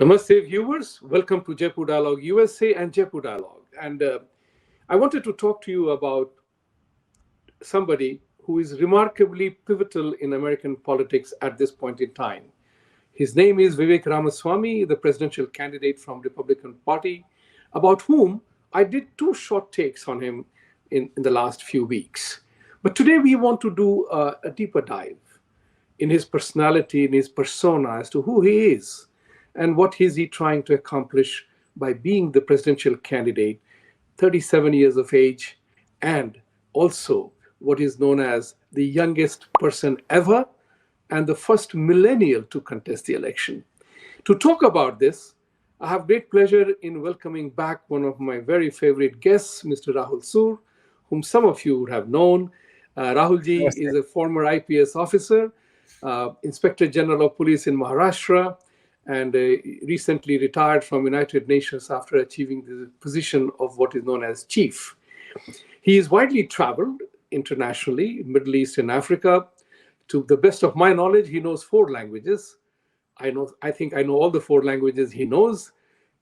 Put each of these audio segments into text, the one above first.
Namaste, viewers. Welcome to Jaipur Dialogue USA and Jaipur Dialogue. And I wanted to talk to you about somebody who is remarkably pivotal in American politics at this point in time. His name is Vivek Ramaswamy, the presidential candidate from Republican Party, about whom I did two short takes on him in the last few weeks. But today we want to do a deeper dive in his personality, in his persona, as to who he is and what is he trying to accomplish by being the presidential candidate, 37 years of age, and also what is known as the youngest person ever and the first millennial to contest the election. To talk about this, I have great pleasure in welcoming back one of my very favorite guests, Mr. Rahul Sur, whom some of you would have known. Rahulji Namaste. is a former IPS officer, Inspector General of Police in Maharashtra, and recently retired from United Nations after achieving the position of what is known as chief. He is widely traveled internationally, Middle East and Africa. To the best of my knowledge, he knows four languages. I think I know all the four languages he knows: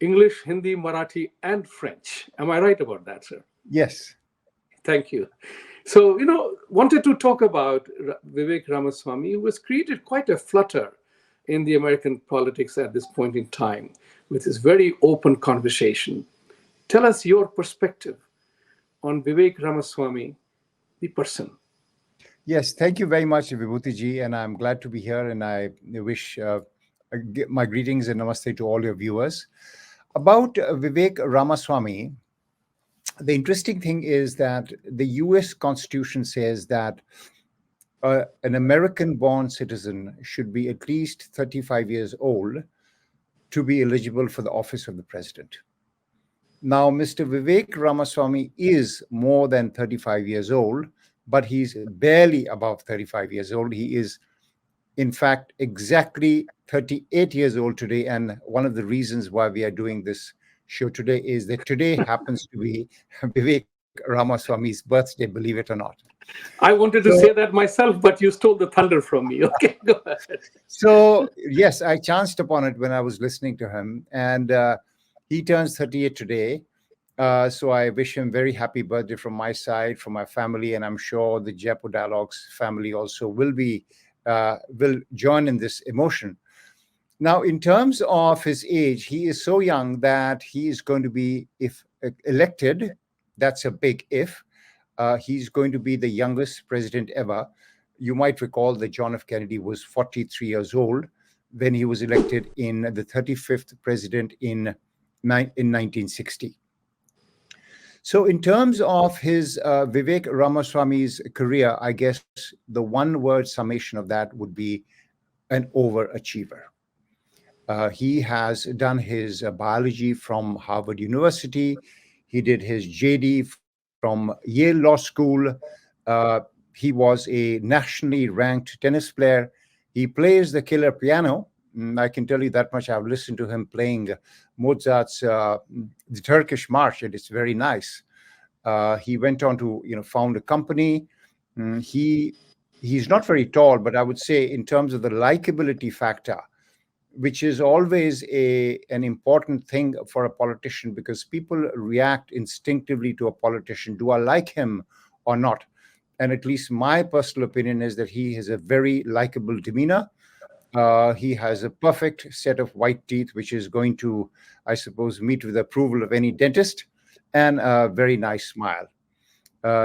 English, Hindi, Marathi, and French. Am I right about that, sir? Yes. Thank you. So, wanted to talk about Vivek Ramaswamy, who has created quite a flutter in the American politics at this point in time with his very open conversation. Tell us your perspective on Vivek Ramaswamy, the person. Yes. Thank you very much, Vibhuti Ji, and I'm glad to be here. And I wish my greetings and namaste to all your viewers. About Vivek Ramaswamy, the interesting thing is that the U.S. Constitution says that an American-born citizen should be at least 35 years old to be eligible for the office of the president. Now, Mr. Vivek Ramaswamy is more than 35 years old, but he's barely above 35 years old. He is, in fact, exactly 38 years old today. And one of the reasons why we are doing this show today is that today happens to be Vivek Ramaswamy's birthday, believe it or not. I wanted to So, say that myself, but you stole the thunder from me. Okay, go ahead. so yes, I chanced upon it when I was listening to him. And he turns 38 today. So I wish him very happy birthday from my side, from my family, and I'm sure the Jaipur Dialogues family also will join in this emotion. Now, in terms of his age, he is so young that he is going to be, if elected, that's a big if. He's going to be the youngest president ever. You might recall that John F. Kennedy was 43 years old when he was elected in the 35th president in 1960. So in terms of his Vivek Ramaswamy's career, I guess the one-word summation of that would be an overachiever. He has done his biology from Harvard University. He did his JD from Yale Law School. He was a nationally ranked tennis player. He plays the killer piano. I can tell you that much. I've listened to him playing Mozart's the Turkish March, and it's very nice. He went on to found a company. He's not very tall, but I would say in terms of the likability factor, which is always an important thing for a politician, because people react instinctively to a politician. Do I like him or not? And at least my personal opinion is that he has a very likable demeanor. He has a perfect set of white teeth, which is going to, I suppose, meet with approval of any dentist, and a very nice smile.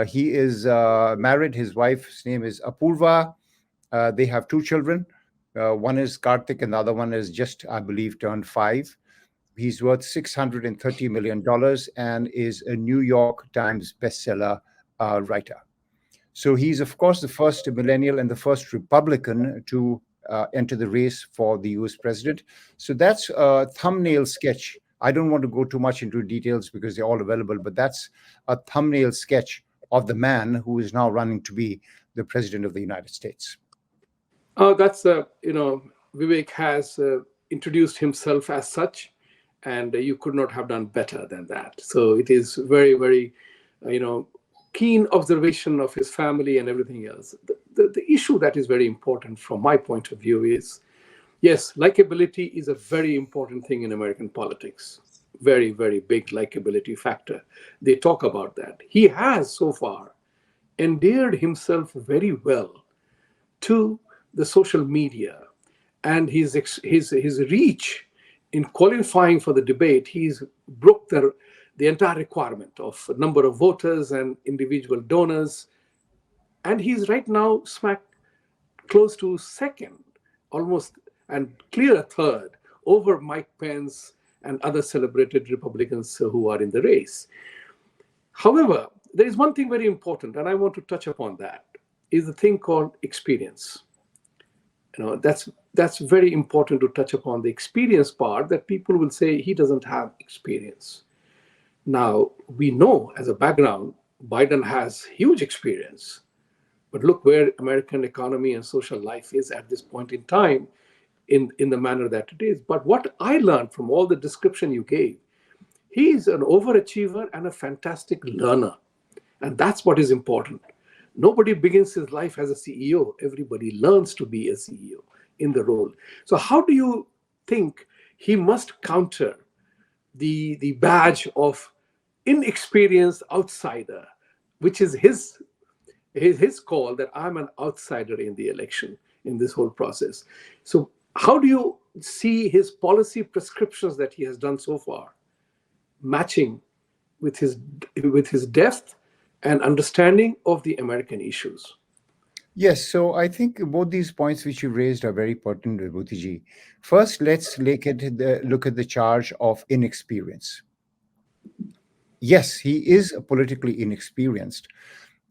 He is married. His wife's name is Apurva. They have two children. One is Karthik, and the other one is just, I believe, turned 5. He's worth $630 million and is a New York Times bestseller writer. So he's, of course, the first millennial and the first Republican to enter the race for the US president. So that's a thumbnail sketch. I don't want to go too much into details because they're all available, but that's a thumbnail sketch of the man who is now running to be the president of the United States. That's, Vivek has introduced himself as such, and you could not have done better than that. So it is very, very, keen observation of his family and everything else. The issue that is very important from my point of view is Yes, likability is a very important thing in American politics. Very, very big likability factor. They talk about that. He has so far endeared himself very well to the social media, and his reach in qualifying for the debate. He's broke the entire requirement of number of voters and individual donors, and he's right now smack close to second, almost, and clear third over Mike Pence and other celebrated Republicans who are in the race. However, there is one thing very important, and I want to touch upon that, is the thing called experience. That's very important to touch upon the experience part, that people will say he doesn't have experience. Now, we know as a background, Biden has huge experience. But look where American economy and social life is at this point in time, in the manner that it is. But what I learned from all the description you gave, he is an overachiever and a fantastic learner. And that's what is important. Nobody begins his life as a CEO. Everybody learns to be a CEO in the role. So, how do you think he must counter the badge of inexperienced outsider, which is his call, that I'm an outsider in the election, in this whole process? So, how do you see his policy prescriptions that he has done so far matching with his depth and understanding of the American issues? Yes, so I think both these points which you raised are very pertinent, Vibhuti. First, let's look at the charge of inexperience. Yes, he is politically inexperienced,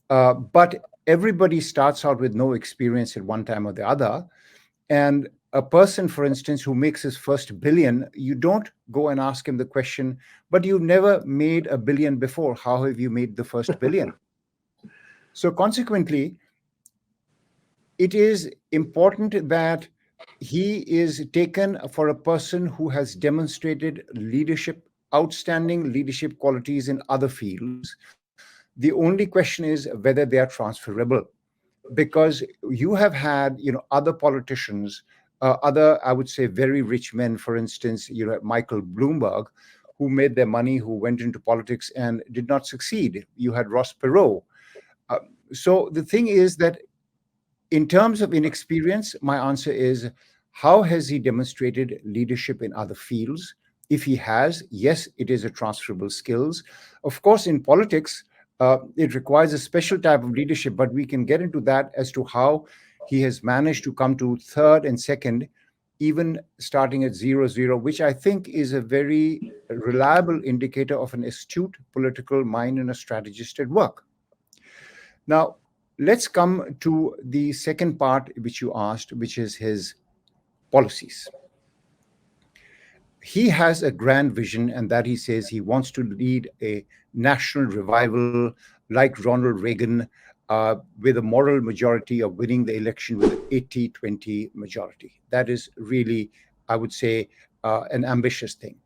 but everybody starts out with no experience at one time or the other. And a person, for instance, who makes his first billion, you don't go and ask him the question, but you never made a billion before. How have you made the first billion? So, consequently, it is important that he is taken for a person who has demonstrated leadership, outstanding leadership qualities in other fields. The only question is whether they are transferable, because you have had, other politicians, other, I would say, very rich men, for instance, Michael Bloomberg, who made their money, who went into politics and did not succeed. You had Ross Perot. Uh, so the thing is that in terms of inexperience, my answer is, how has he demonstrated leadership in other fields? If he has, yes, it is a transferable skills. Of course, in politics, it requires a special type of leadership, but we can get into that as to how he has managed to come to third and second, even starting at 0-0, which I think is a very reliable indicator of an astute political mind and a strategist at work. Now, let's come to the second part which you asked, which is his policies. He has a grand vision, and that he says he wants to lead a national revival like Ronald Reagan, with a moral majority of winning the election with an 80-20 majority. That is really, I would say, an ambitious thing.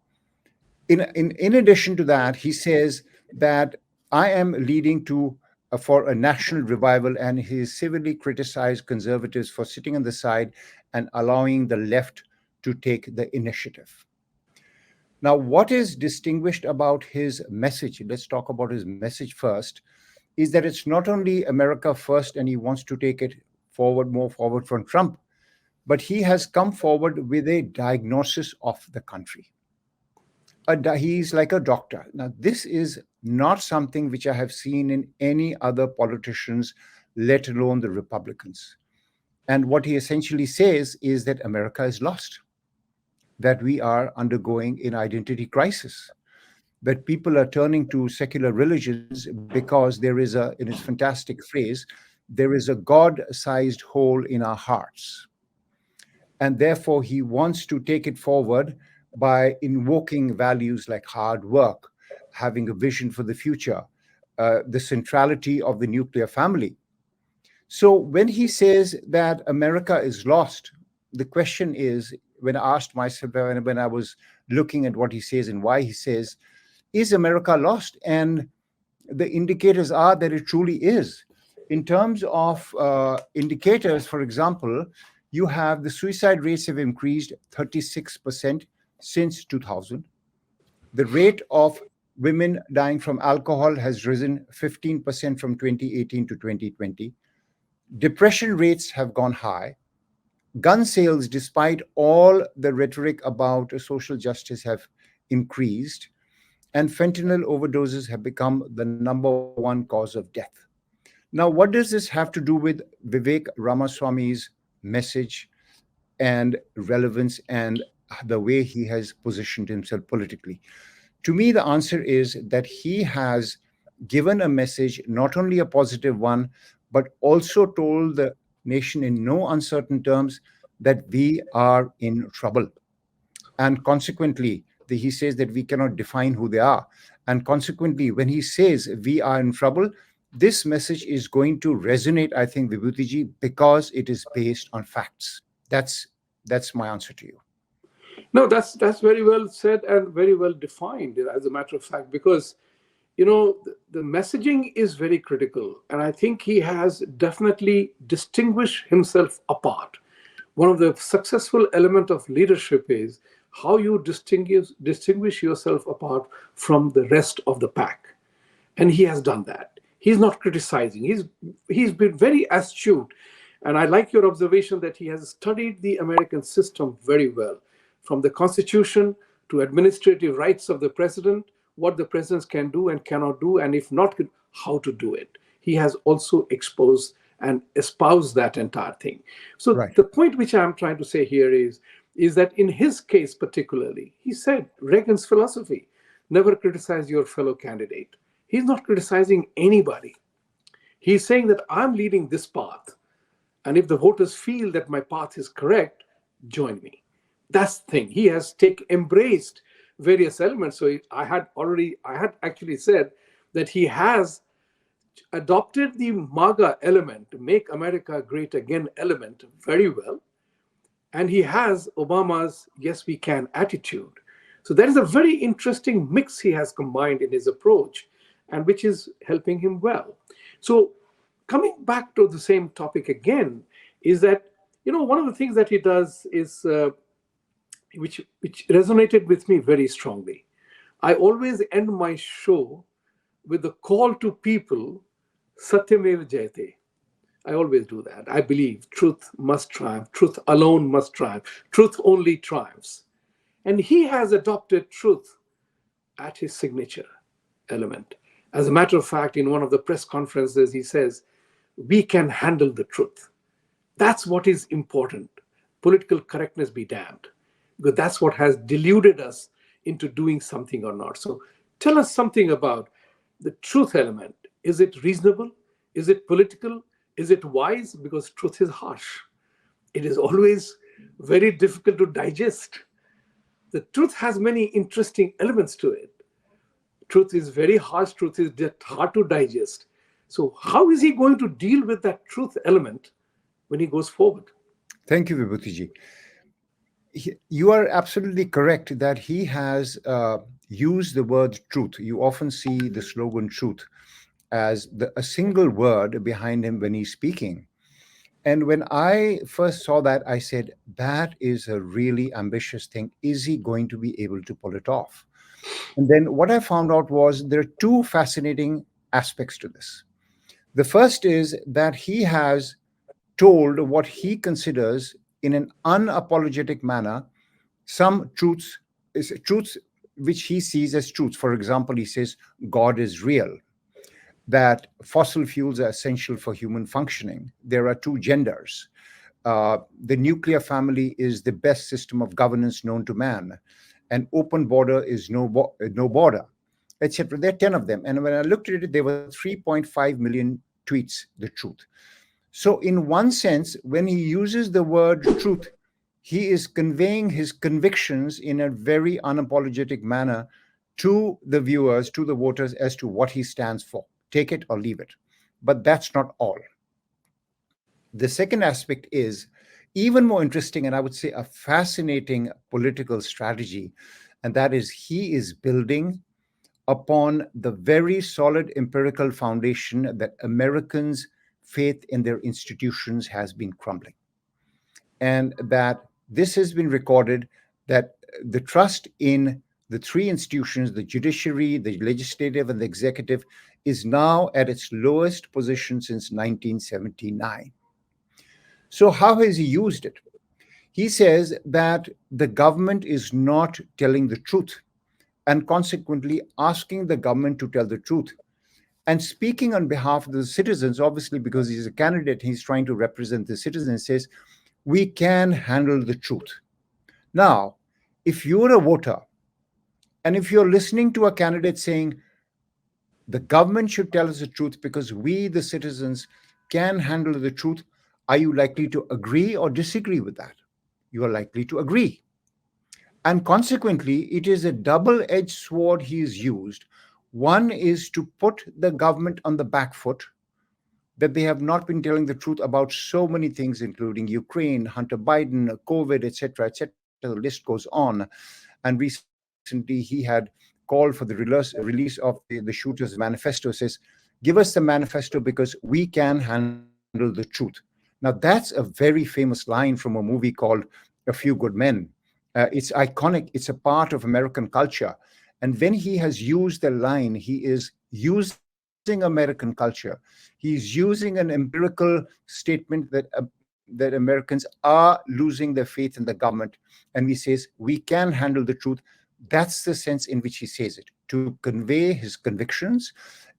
In addition to that, he says that I am leading to for a national revival, and he severely criticized conservatives for sitting on the side and allowing the left to take the initiative. Now, what is distinguished about his message? Let's talk about his message first. Is that it's not only America first, and he wants to take it forward, more forward from Trump, but he has come forward with a diagnosis of the country. He's like a doctor. Now, this is not something which I have seen in any other politicians, let alone the Republicans. And what he essentially says is that America is lost, that we are undergoing an identity crisis, that people are turning to secular religions because there is a, in his fantastic phrase, there is a God sized hole in our hearts. And therefore, he wants to take it forward by invoking values like hard work, having a vision for the future, the centrality of the nuclear family. So when he says that America is lost, the question is, when I asked myself, when I was looking at what he says and why he says, is America lost? And the indicators are that it truly is. In terms of indicators, for example, You have the suicide rates have increased 36% since 2000. The rate of women dying from alcohol has risen 15% from 2018 to 2020. Depression rates have gone high. Gun sales, despite all the rhetoric about social justice, have increased. And fentanyl overdoses have become the number one cause of death. Now, what does this have to do with Vivek Ramaswamy's message and relevance and the way he has positioned himself politically? To me, the answer is that he has given a message, not only a positive one, but also told the nation in no uncertain terms that we are in trouble. And consequently, he says that we cannot define who they are. And consequently, when he says we are in trouble, this message is going to resonate, I think, Vibhutiji, because it is based on facts. That's my answer to you. No, that's very well said and very well defined, as a matter of fact, because the messaging is very critical, and I think he has definitely distinguished himself apart. One of the successful element of leadership is how you distinguish yourself apart from the rest of the pack, and he has done that. He's not criticizing. He's been very astute, and I like your observation that he has studied the American system very well, from the Constitution to administrative rights of the president, what the presidents can do and cannot do, and if not, how to do it. He has also exposed and espoused that entire thing. So Right. the point which I'm trying to say here is that in his case particularly, he said Reagan's philosophy: never criticize your fellow candidate. He's not criticizing anybody. He's saying that I'm leading this path, and if the voters feel that my path is correct, join me. That's the thing. He has embraced various elements. So I had actually said that he has adopted the MAGA element, Make America Great Again element, very well. And he has Obama's Yes We Can attitude. So there is a very interesting mix he has combined in his approach, and which is helping him well. So coming back to the same topic again, is that one of the things that he does is which resonated with me very strongly. I always end my show with the call to people, Satyamev Jayate. I always do that. I believe truth must triumph, truth alone must triumph, truth only triumphs. And he has adopted truth at his signature element. As a matter of fact, in one of the press conferences, he says, we can handle the truth. That's what is important. Political correctness be damned, because that's what has deluded us into doing something or not. So tell us something about the truth element. Is it reasonable? Is it political? Is it wise? Because truth is harsh. It is always very difficult to digest. The truth has many interesting elements to it. Truth is very harsh. Truth is hard to digest. So how is he going to deal with that truth element when he goes forward? Thank you, Vibhutiji. You are absolutely correct that he has used the word truth. You often see the slogan truth as a single word behind him when he's speaking. And when I first saw that, I said, that is a really ambitious thing. Is he going to be able to pull it off? And then what I found out was there are two fascinating aspects to this. The first is that he has told what he considers in an unapologetic manner some truths which he sees as truths. For example, he says God is real, that fossil fuels are essential for human functioning. There are two genders. The nuclear family is the best system of governance known to man. An open border is no border, etc. There are 10 of them. And when I looked at it, there were 3.5 million tweets, the truth. So in one sense, when he uses the word truth, he is conveying his convictions in a very unapologetic manner to the viewers, to the voters, as to what he stands for. Take it or leave it. But that's not all. The second aspect is even more interesting, and I would say a fascinating political strategy, and that is he is building upon the very solid empirical foundation that Americans' faith in their institutions has been crumbling. and that this has been recorded, that the trust in the three institutions, the judiciary, the legislative, and the executive, is now at its lowest position since 1979. So, how has he used it? He says that the government is not telling the truth, and consequently asking the government to tell the truth. And speaking on behalf of the citizens, obviously, because he's a candidate, he's trying to represent the citizens, says, we can handle the truth. Now, if you're a voter, and if you're listening to a candidate saying, the government should tell us the truth because we, the citizens, can handle the truth, are you likely to agree or disagree with that? You are likely to agree. And consequently, it is a double edged sword he has used. One is to put the government on the back foot, that they have not been telling the truth about so many things, including Ukraine, Hunter Biden, COVID, etc., etc. The list goes on. And recently, he had called for the release of the shooters' manifesto. Says, "Give us the manifesto because we can handle the truth." Now, that's a very famous line from a movie called A Few Good Men. It's iconic. It's a part of American culture. And when he has used the line, he is using American culture. He's using an empirical statement that Americans are losing their faith in the government. And he says, we can handle the truth. That's the sense in which he says it, to convey his convictions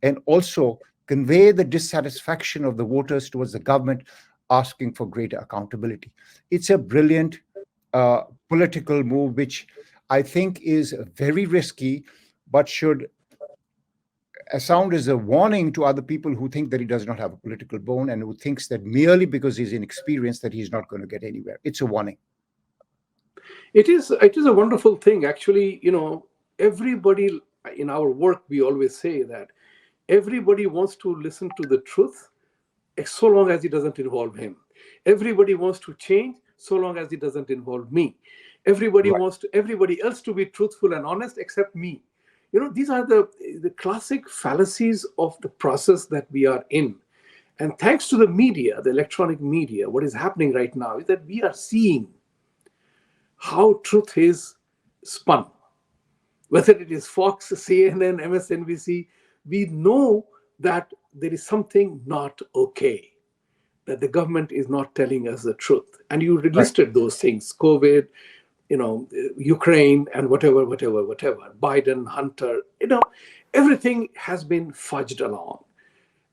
and also convey the dissatisfaction of the voters towards the government, asking for greater accountability. It's a brilliant political move, which I think is very risky, but should sound as a warning to other people who think that he does not have a political bone and who thinks that merely because he's inexperienced that he's not going to get anywhere. It's a warning. It is a wonderful thing. Actually, everybody in our work, we always say that everybody wants to listen to the truth so long as it doesn't involve him. Everybody wants to change so long as it doesn't involve me. Everybody Right. wants everybody else to be truthful and honest except me. These are the classic fallacies of the process that we are in. And thanks to the media, the electronic media, what is happening right now is that we are seeing how truth is spun. Whether it is Fox, CNN, MSNBC, we know that there is something not okay, that the government is not telling us the truth. And you Right. listed those things: COVID, Ukraine, and whatever, Biden, Hunter, everything has been fudged along.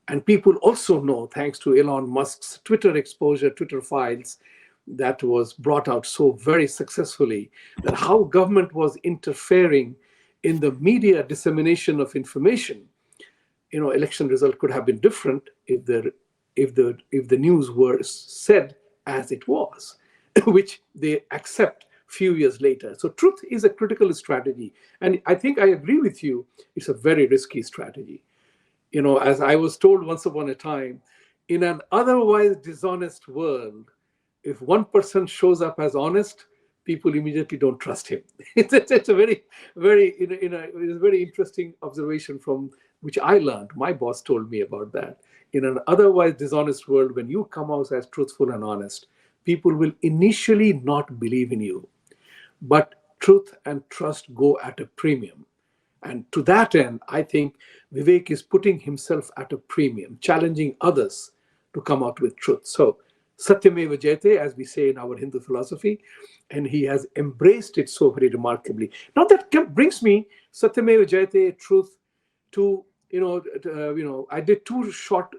And people also know, thanks to Elon Musk's Twitter exposure, Twitter files, that was brought out so very successfully, that how government was interfering in the media dissemination of information. Election result could have been different if the news were said as it was, which they accept few years later. So truth is a critical strategy, and I think I agree with you. It's a very risky strategy. As I was told once upon a time, in an otherwise dishonest world, if one person shows up as honest, people immediately don't trust him. It's a very, very, it's a very interesting observation from which I learned. My boss told me about that. In an otherwise dishonest world, when you come out as truthful and honest, people will initially not believe in you. But truth and trust go at a premium. And to that end, I think Vivek is putting himself at a premium, challenging others to come out with truth. So, Satyameva Jayate, as we say in our Hindu philosophy, and he has embraced it so very remarkably. Now that brings me, Satyameva Jayate, truth, to I did two short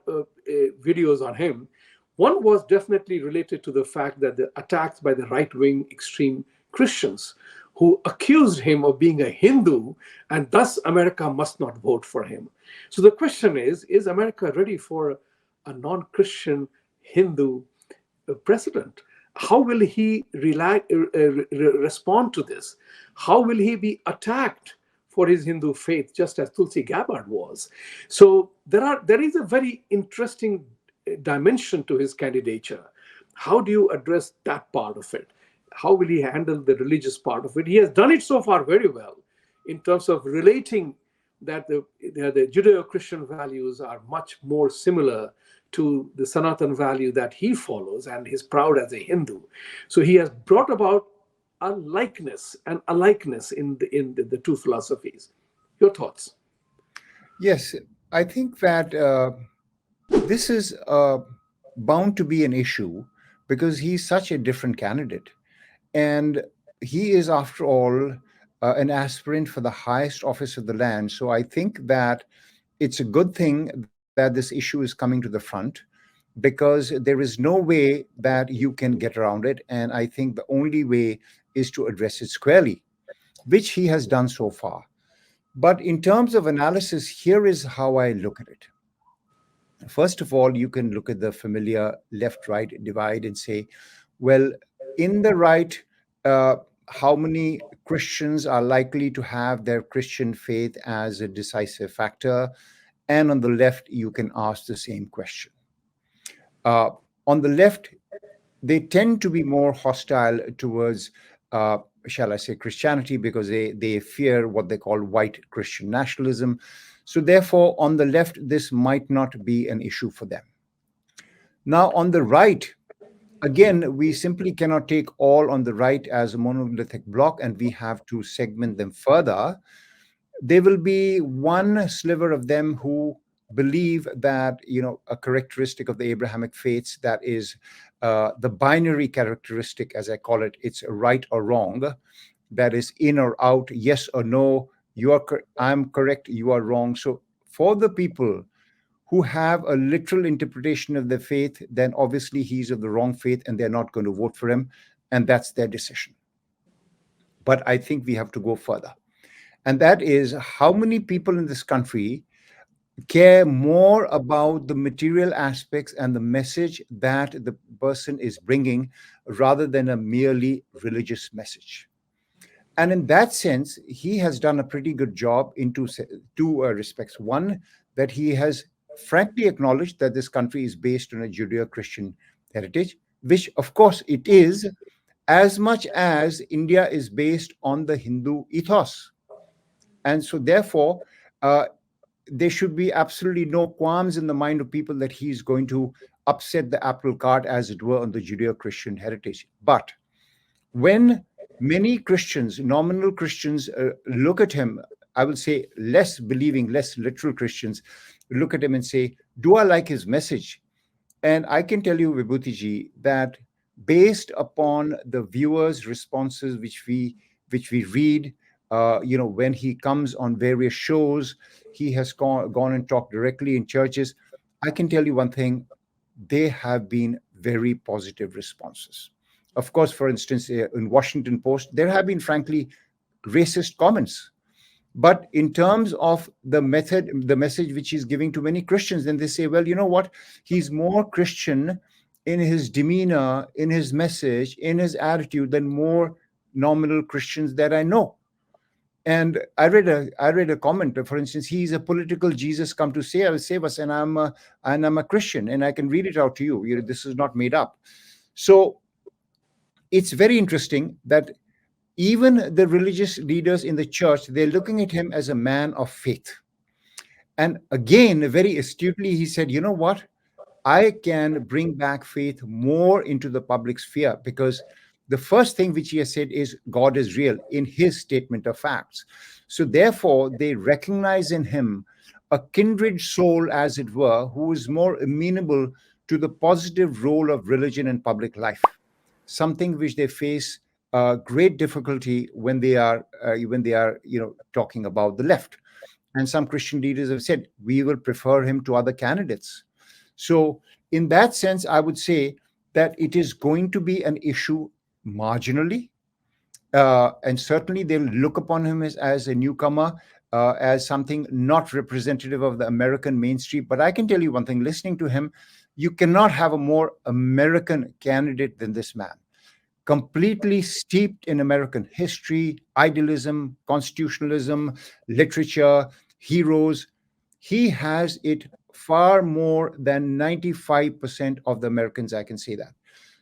videos on him. One was definitely related to the fact that the attacks by the right-wing extreme Christians who accused him of being a Hindu, and thus America must not vote for him. So the question is America ready for a non-Christian Hindu president? How will he respond to this? How will he be attacked for his Hindu faith, just as Tulsi Gabbard was? So there is a very interesting dimension to his candidature. How do you address that part of it? How will he handle the religious part of it? He has done it so far very well in terms of relating that the Judeo-Christian values are much more similar to the Sanatan value that he follows and he's proud as a Hindu. So he has brought about a likeness and a likeness in the two philosophies. Your thoughts? Yes, I think that this is bound to be an issue because he's such a different candidate. And he is, after all, an aspirant for the highest office of the land. So I think that it's a good thing that this issue is coming to the front because there is no way that you can get around it. And I think the only way is to address it squarely, which he has done so far. But in terms of analysis, here is how I look at it. First of all, you can look at the familiar left right divide and say, well, in the right, uh, how many Christians are likely to have their Christian faith as a decisive factor? And on the left, you can ask the same question. Uh, on the left, they tend to be more hostile towards, uh, shall I say, Christianity because they fear what they call white Christian nationalism. So, therefore, on the left, this might not be an issue for them. Now, on the right, again, we simply cannot take all on the right as a monolithic block and we have to segment them further. There will be one sliver of them who believe that, a characteristic of the Abrahamic faiths, that is the binary characteristic, as I call it, it's right or wrong, that is in or out, yes or no, I'm correct, you are wrong. So for the people who have a literal interpretation of the faith, then obviously he's of the wrong faith and they're not going to vote for him, and that's their decision. But I think we have to go further, and that is how many people in this country care more about the material aspects and the message that the person is bringing rather than a merely religious message. And in that sense, he has done a pretty good job in two respects. One, that he has frankly acknowledged that this country is based on a Judeo-Christian heritage, which of course it is, as much as India is based on the Hindu ethos. And so, therefore, uh, there should be absolutely no qualms in the mind of people that he's going to upset the apple cart, as it were, on the Judeo Christian heritage. But when many Christians, nominal Christians, look at him, I will say less believing, less literal Christians, look at him and say, do I like his message? And I can tell you, Vibhuti, that based upon the viewers' responses, which we read, when he comes on various shows, he has gone and talked directly in churches. I can tell you one thing: they have been very positive responses. Of course, for instance, in Washington Post, there have been frankly racist comments. But in terms of the method, the message which he's giving to many Christians, then they say, well, you know what? He's more Christian in his demeanor, in his message, in his attitude than more nominal Christians that I know. And I read a comment, for instance, he's a political Jesus come to save us, and I'm a Christian, and I can read it out to you. This is not made up. So it's very interesting that even the religious leaders in the church, they're looking at him as a man of faith. And again, very astutely, he said, you know what? I can bring back faith more into the public sphere because the first thing which he has said is God is real in his statement of facts. So therefore, they recognize in him a kindred soul, as it were, who is more amenable to the positive role of religion in public life, something which they face great difficulty when they are talking about the left. And some Christian leaders have said we will prefer him to other candidates. So in that sense, I would say that it is going to be an issue marginally, and certainly they'll look upon him as a newcomer, as something not representative of the American mainstream. But I can tell you one thing: listening to him, you cannot have a more American candidate than this man, completely steeped in American history, idealism, constitutionalism, literature, heroes. He has it far more than 95% of the Americans, I can say that.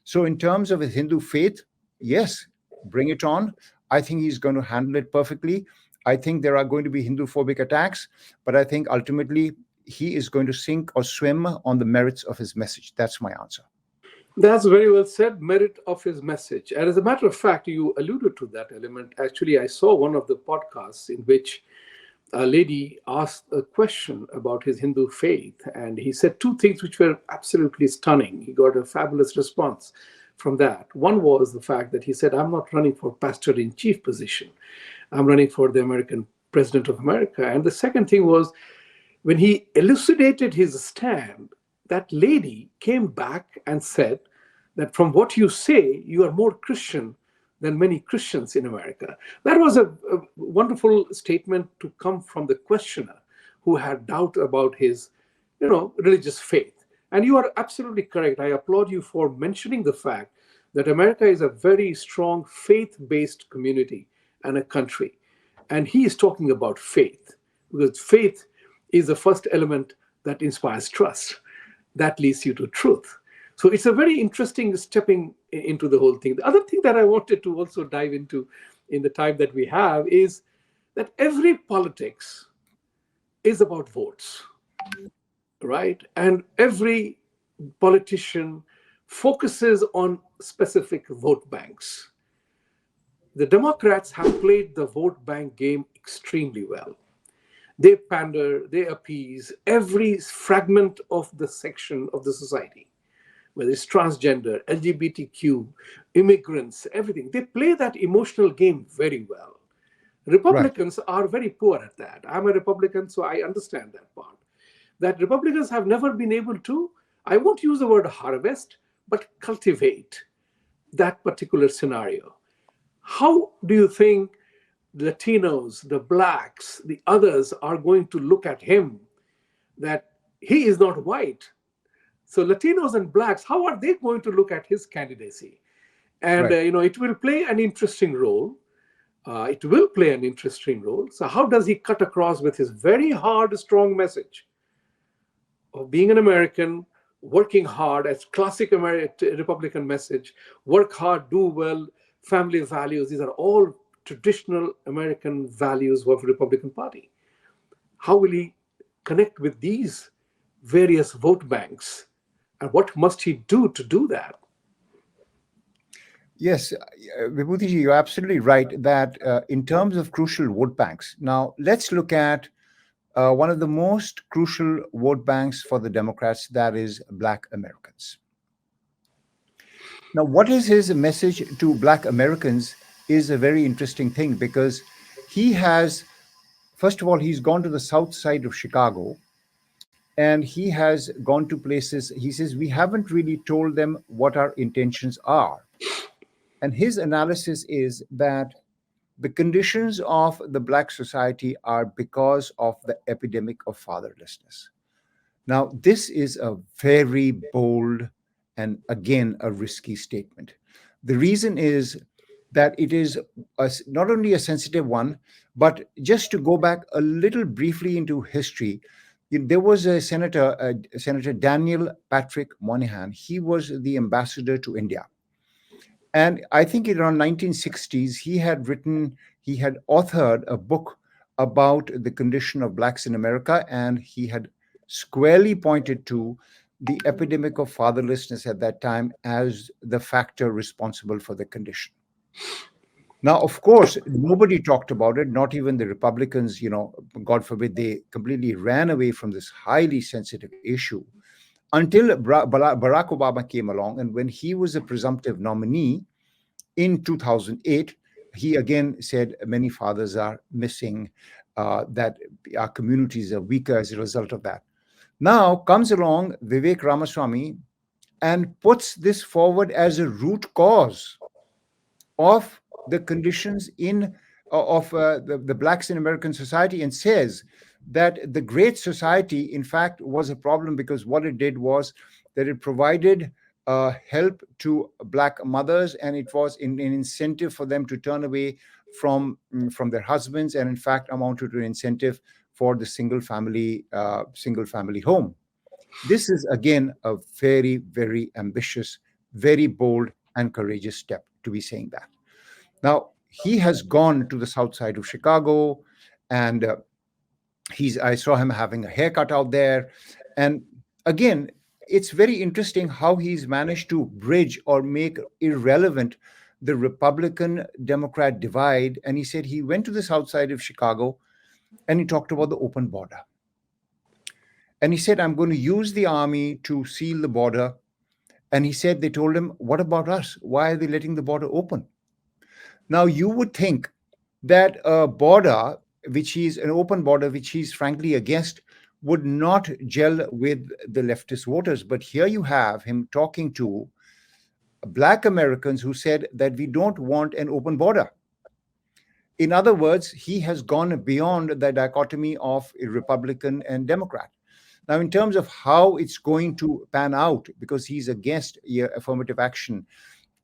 So, in terms of his Hindu faith, yes, bring it on. I think he's going to handle it perfectly. I think there are going to be Hindu phobic attacks, but I think ultimately he is going to sink or swim on the merits of his message. That's my answer. That's very well said, merit of his message. And as a matter of fact, you alluded to that element. Actually, I saw one of the podcasts in which a lady asked a question about his Hindu faith, and he said two things which were absolutely stunning. He got a fabulous response from that. One was the fact that he said, I'm not running for pastor in chief position, I'm running for the American president of America. And the second thing was, when he elucidated his stand, that lady came back and said that from what you say, you are more Christian than many Christians in America. That was a wonderful statement to come from the questioner who had doubt about his, religious faith. And you are absolutely correct. I applaud you for mentioning the fact that America is a very strong faith-based community and a country. And he is talking about faith, because faith is the first element that inspires trust. That leads you to truth. So it's a very interesting stepping into the whole thing. The other thing that I wanted to also dive into in the time that we have is that every politics is about votes, right? And every politician focuses on specific vote banks. The Democrats have played the vote bank game extremely well. They pander, they appease every fragment of the section of the society, whether it's transgender, LGBTQ, immigrants, everything. They play that emotional game very well. Right. Republicans are very poor at that. I'm a Republican, so I understand that part. That Republicans have never been able to, I won't use the word harvest, but cultivate that particular scenario. How do you think Latinos, the blacks, the others are going to look at him, that he is not white? So Latinos and blacks, how are they going to look at his candidacy? And Right. it will play an interesting role. It will play an interesting role. So how does he cut across with his very hard, strong message of being an American, working hard, as classic Republican message: work hard, do well, family values. These are all traditional American values of the Republican Party. How will he connect with these various vote banks? And what must he do to do that? Yes, Vibhuti, you're absolutely right that in terms of crucial vote banks, now let's look at one of the most crucial vote banks for the Democrats, that is Black Americans. Now, what is his message to Black Americans is a very interesting thing, because he has, first of all, he's gone to the south side of Chicago, and he has gone to places. He says, we haven't really told them what our intentions are. And his analysis is that the conditions of the Black society are because of the epidemic of fatherlessness. Now, this is a very bold and, again, a risky statement. The reason is that it is not only a sensitive one, but just to go back a little briefly into history, there was a senator, Senator Daniel Patrick Moynihan. He was the ambassador to India. And I think in around 1960s, he had authored a book about the condition of blacks in America, and he had squarely pointed to the epidemic of fatherlessness at that time as the factor responsible for the condition. Now, of course, nobody talked about it, not even the Republicans, God forbid, they completely ran away from this highly sensitive issue until Barack Obama came along. And when he was a presumptive nominee in 2008, he again said many fathers are missing, that our communities are weaker as a result of that. Now comes along Vivek Ramaswamy and puts this forward as a root cause of the conditions in of the blacks in American society, and says that the Great Society, in fact, was a problem because what it did was that it provided help to black mothers, and it was an incentive for them to turn away from their husbands, and in fact amounted to an incentive for the single family home. This is again a very, very ambitious, very bold and courageous step to be saying that. Now, he has gone to the south side of Chicago, and I saw him having a haircut out there. And again, it's very interesting how he's managed to bridge or make irrelevant the Republican Democrat divide. And he said he went to the south side of Chicago and he talked about the open border. And he said, I'm going to use the army to seal the border. And he said, they told him, what about us? Why are they letting the border open? Now, you would think that a border, which is an open border, which he's frankly against, would not gel with the leftist voters. But here you have him talking to Black Americans who said that we don't want an open border. In other words, he has gone beyond the dichotomy of a Republican and Democrat. Now, in terms of how it's going to pan out, because he's against affirmative action,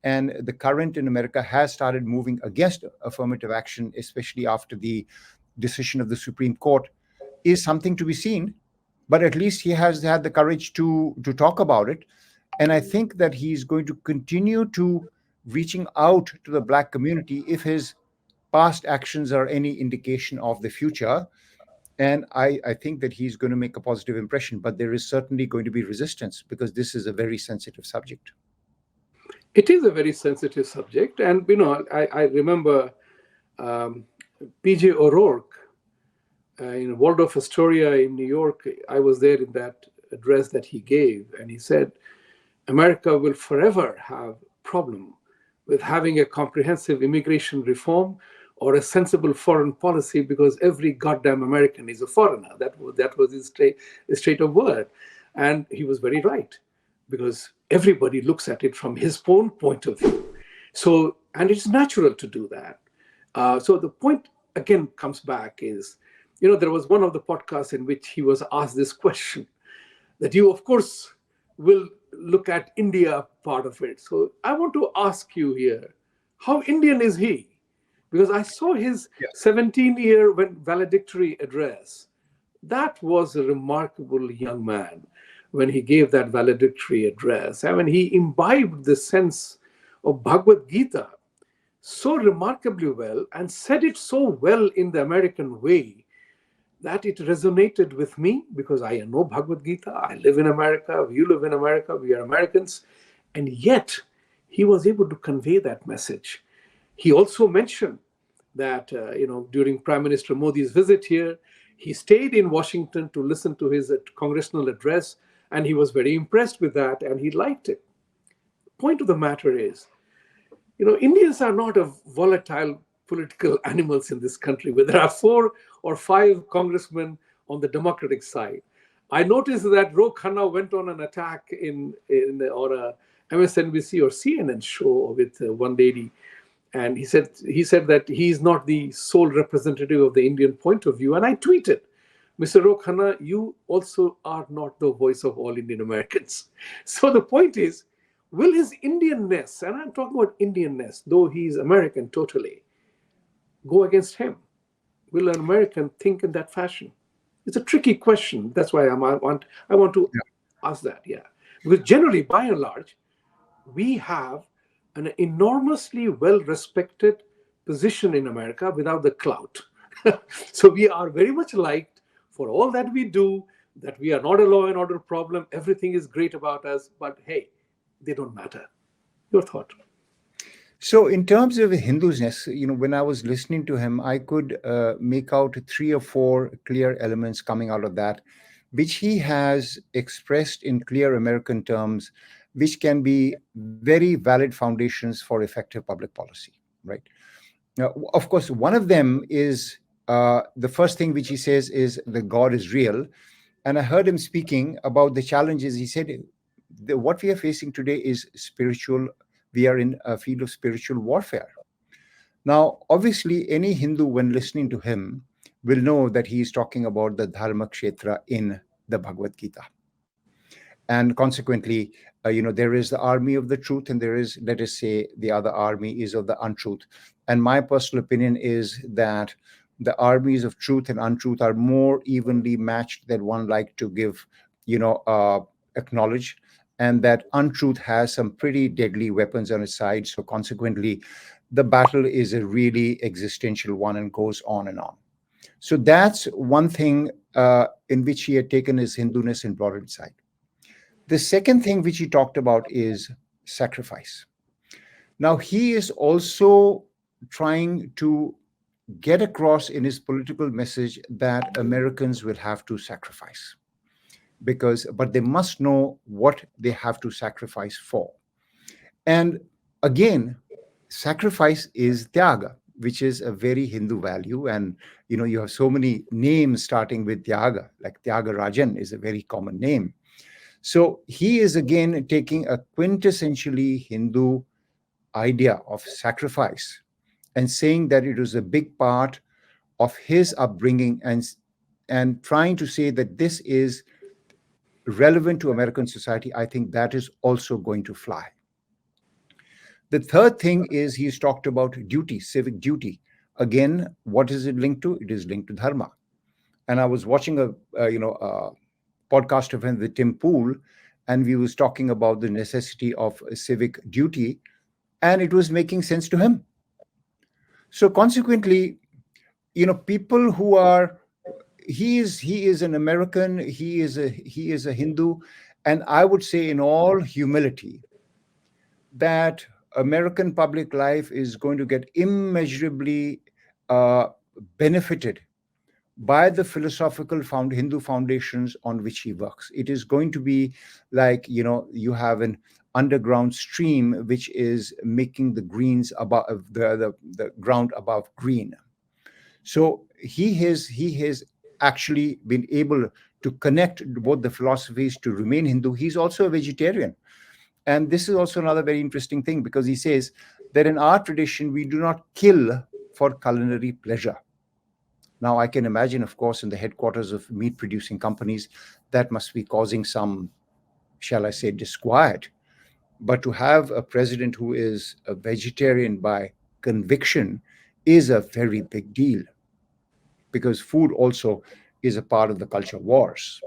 and the current in America has started moving against affirmative action, especially after the decision of the Supreme Court, is something to be seen. But at least he has had the courage to talk about it. And I think that he's going to continue to reaching out to the Black community if his past actions are any indication of the future. And I think that he's going to make a positive impression, but there is certainly going to be resistance because this is a very sensitive subject. It is a very sensitive subject, and I remember um, PJ O'Rourke in Waldorf Astoria in New York. I was there in that address that he gave, and he said, America will forever have problem with having a comprehensive immigration reform or a sensible foreign policy because every goddamn American is a foreigner. That was his state of word. And he was very right because everybody looks at it from his own point of view. So, and it's natural to do that. So the point again comes back is, there was one of the podcasts in which he was asked this question that you, of course, will look at India part of it. So I want to ask you here, how Indian is he? Because I saw his Yes. 17-year valedictory address. That was a remarkable young man when he gave that valedictory address. I mean, he imbibed the sense of Bhagavad Gita so remarkably well and said it so well in the American way that it resonated with me because I know Bhagavad Gita. I live in America. You live in America. We are Americans. And yet, he was able to convey that message. He also mentioned that, during Prime Minister Modi's visit here, he stayed in Washington to listen to his congressional address, and he was very impressed with that, and he liked it. Point of the matter is, Indians are not a volatile political animals in this country, where there are 4 or 5 congressmen on the Democratic side. I noticed that Ro Khanna went on an attack or a MSNBC or CNN show with one lady, and he said that he is not the sole representative of the Indian point of view. And I tweeted, Mr. Ro Khanna, you also are not the voice of all Indian Americans. So the point is, will his Indianness, and I'm talking about Indianness, though he is American totally, go against him? Will an American think in that fashion? It's a tricky question. That's why I want to ask that. Yeah, because generally, by and large, we have an enormously well-respected position in America without the clout. So we are very much liked for all that we do. That we are not a law and order problem. Everything is great about us, but hey, they don't matter. Your thought? So, in terms of Hindusness, when I was listening to him, I could make out 3 or 4 clear elements coming out of that, which he has expressed in clear American terms, which can be very valid foundations for effective public policy, right? Now, of course, one of them is the first thing which he says is that God is real. And I heard him speaking about the challenges. He said, what we are facing today is spiritual. We are in a field of spiritual warfare. Now, obviously, any Hindu, when listening to him, will know that he is talking about the Dharma Kshetra in the Bhagavad Gita. And consequently, there is the army of the truth, and there is, let us say, the other army is of the untruth. And my personal opinion is that the armies of truth and untruth are more evenly matched than one like to give, acknowledge, and that untruth has some pretty deadly weapons on its side. So consequently, the battle is a really existential one and goes on and on. So that's one thing in which he had taken his Hinduness and brought it inside. The second thing which he talked about is sacrifice. Now, he is also trying to get across in his political message that Americans will have to sacrifice but they must know what they have to sacrifice for. And again, sacrifice is tyaga, which is a very Hindu value. And you have so many names starting with tyaga, like Tyagarajan is a very common name. So he is again taking a quintessentially Hindu idea of sacrifice and saying that it was a big part of his upbringing, and trying to say that this is relevant to American society. I think that is also going to fly. The third thing is he's talked about duty, civic duty. Again, what is it linked to? It is linked to dharma. And I was watching a podcast of him with Tim Pool, and we was talking about the necessity of civic duty, and it was making sense to him. So consequently, people who are he is an American, he is a Hindu, and I would say in all humility that American public life is going to get immeasurably benefited by the philosophical Hindu foundations on which he works. It is going to be like, you have an underground stream which is making the greens above the ground above green. So he has actually been able to connect both the philosophies to remain Hindu. He's also a vegetarian. And this is also another very interesting thing, because he says that in our tradition, we do not kill for culinary pleasure. Now, I can imagine, of course, in the headquarters of meat producing companies, that must be causing some, shall I say, disquiet. But to have a president who is a vegetarian by conviction is a very big deal, because food also is a part of the culture wars.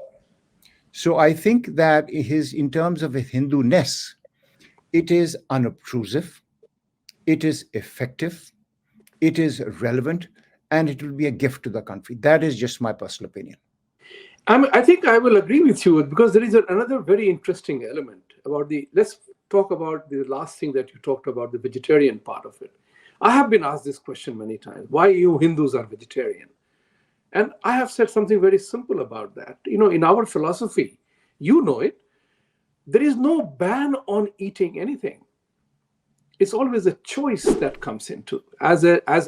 So I think that in terms of his Hindu-ness, it is unobtrusive, it is effective, it is relevant, and it will be a gift to the country. That is just my personal opinion. I think I will agree with you, because there is another very interesting element about let's talk about the last thing that you talked about, the vegetarian part of it. I have been asked this question many times: why you Hindus are vegetarian? And I have said something very simple about that. In our philosophy, it, there is no ban on eating anything. It's always a choice that comes into, as